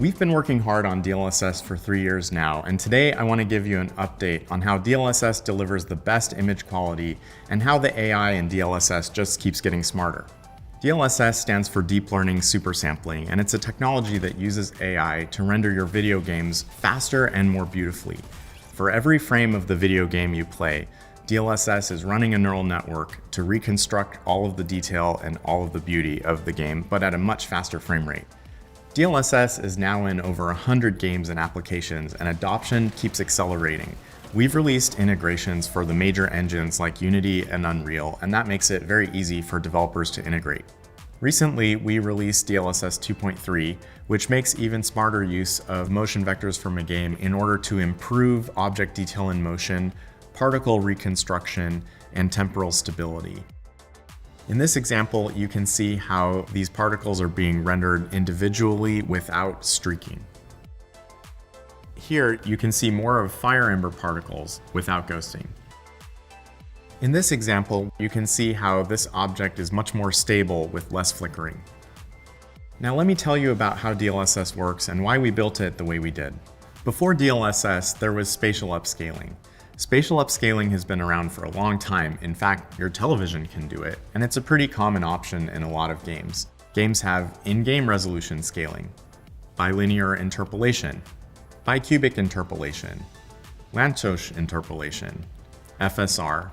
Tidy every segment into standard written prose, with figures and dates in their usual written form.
We've been working hard on DLSS for 3 years now, and today I want to give you an update on how DLSS delivers the best image quality and how the AI in DLSS just keeps getting smarter. DLSS stands for Deep Learning Supersampling, and it's a technology that uses AI to render your video games faster and more beautifully. For every frame of the video game you play, DLSS is running a neural network to reconstruct all of the detail and all of the beauty of the game, but at a much faster frame rate. DLSS is now in over 100 games and applications, and adoption keeps accelerating. We've released integrations for the major engines like Unity and Unreal, and that makes it very easy for developers to integrate. Recently, we released DLSS 2.3, which makes even smarter use of motion vectors from a game in order to improve object detail in motion, particle reconstruction, and temporal stability. In this example, you can see how these particles are being rendered individually without streaking. Here, you can see more of fire ember particles without ghosting. In this example, you can see how this object is much more stable with less flickering. Now let me tell you about how DLSS works and why we built it the way we did. Before DLSS, there was spatial upscaling. Spatial upscaling has been around for a long time. In fact, your television can do it, and it's a pretty common option in a lot of games. Games have in-game resolution scaling, bilinear interpolation, bicubic interpolation, Lanczos interpolation, FSR,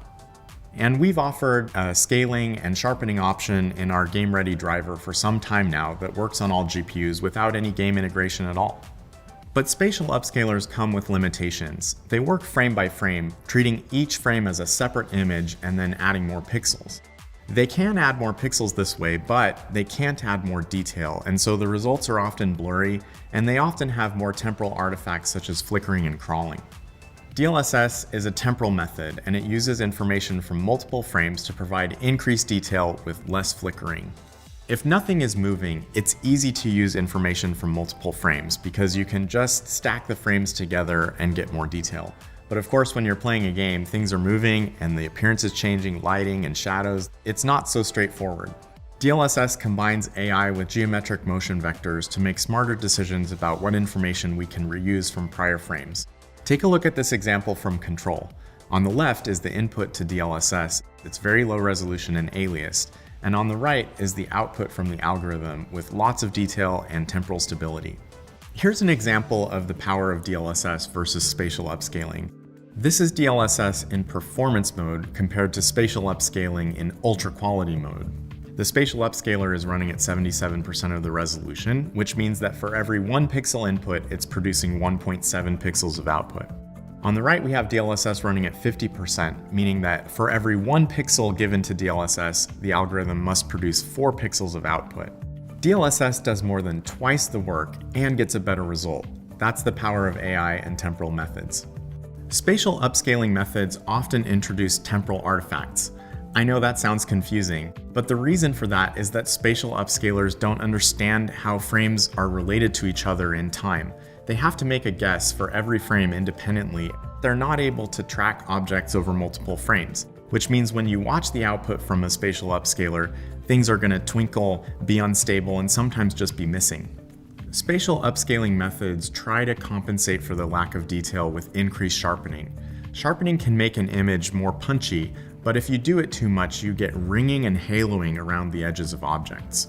and we've offered a scaling and sharpening option in our game-ready driver for some time now that works on all GPUs without any game integration at all. But spatial upscalers come with limitations. They work frame by frame, treating each frame as a separate image and then adding more pixels. They can add more pixels this way, but they can't add more detail, and so the results are often blurry, and they often have more temporal artifacts such as flickering and crawling. DLSS is a temporal method, and it uses information from multiple frames to provide increased detail with less flickering. If nothing is moving, it's easy to use information from multiple frames because you can just stack the frames together and get more detail. But of course, when you're playing a game, things are moving and the appearance is changing, lighting and shadows. It's not so straightforward. DLSS combines AI with geometric motion vectors to make smarter decisions about what information we can reuse from prior frames. Take a look at this example from Control. On the left is the input to DLSS. It's very low resolution and aliased. And on the right is the output from the algorithm with lots of detail and temporal stability. Here's an example of the power of DLSS versus spatial upscaling. This is DLSS in performance mode compared to spatial upscaling in ultra quality mode. The spatial upscaler is running at 77% of the resolution, which means that for every 1 pixel input, it's producing 1.7 pixels of output. On the right, we have DLSS running at 50%, meaning that for every 1 pixel given to DLSS, the algorithm must produce 4 pixels of output. DLSS does more than twice the work and gets a better result. That's the power of AI and temporal methods. Spatial upscaling methods often introduce temporal artifacts. I know that sounds confusing, but the reason for that is that spatial upscalers don't understand how frames are related to each other in time. They have to make a guess for every frame independently. They're not able to track objects over multiple frames, which means when you watch the output from a spatial upscaler, things are going to twinkle, be unstable, and sometimes just be missing. Spatial upscaling methods try to compensate for the lack of detail with increased sharpening. Sharpening can make an image more punchy, but if you do it too much, you get ringing and haloing around the edges of objects.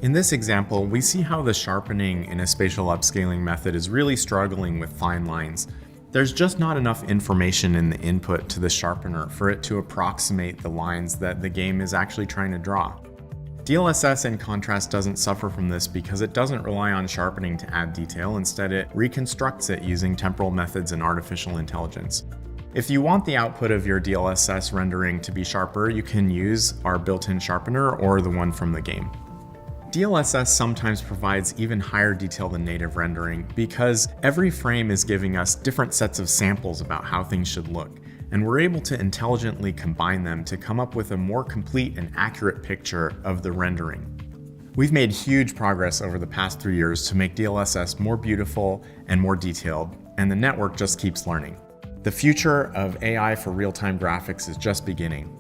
In this example, we see how the sharpening in a spatial upscaling method is really struggling with fine lines. There's just not enough information in the input to the sharpener for it to approximate the lines that the game is actually trying to draw. DLSS, in contrast, doesn't suffer from this because it doesn't rely on sharpening to add detail. Instead, it reconstructs it using temporal methods and artificial intelligence. If you want the output of your DLSS rendering to be sharper, you can use our built-in sharpener or the one from the game. DLSS sometimes provides even higher detail than native rendering because every frame is giving us different sets of samples about how things should look, and we're able to intelligently combine them to come up with a more complete and accurate picture of the rendering. We've made huge progress over the past 3 years to make DLSS more beautiful and more detailed, and the network just keeps learning. The future of AI for real-time graphics is just beginning.